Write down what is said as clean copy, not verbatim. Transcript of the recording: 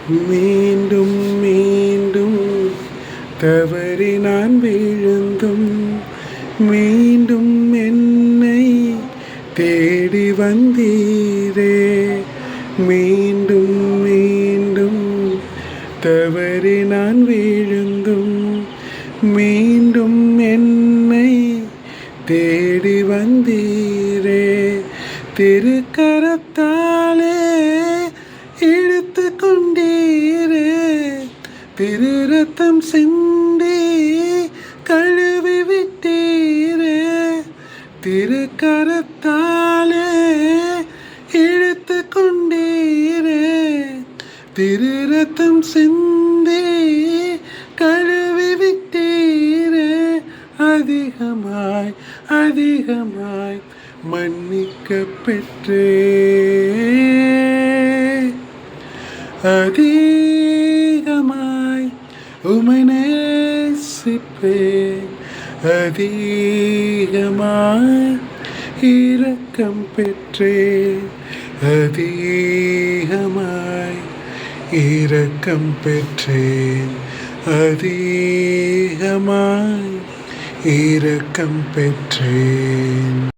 மீண்டும் மீண்டும் தவறி நான் விழுந்தும் மீண்டும் என்னை தேடி வந்தீரே. மீண்டும் மீண்டும் தவறி நான் விழுந்தும் மீண்டும் என்னை தேடி வந்தீரே. திருக்கரத்தாலே இழுத்து கொண்டீரே. திரு ரத்தம் சிந்தி கழுவி விட்டீரே. திருக்கரத்தாலே இழுத்து கொண்டீரே. திரு ரத்தம் சிந்தி கழுவி விட்டீரே. அதிகமாய் அதிகமாய் மன்னிக்க பெற்றே. அதிகமாய் உம்மை நேசிப்பேன். அதிகமாய் இரக்கம் பெற்றேன். அதிகமாய் இரக்கம் பெற்றேன். அதிகமாய் இரக்கம் பெற்றேன்.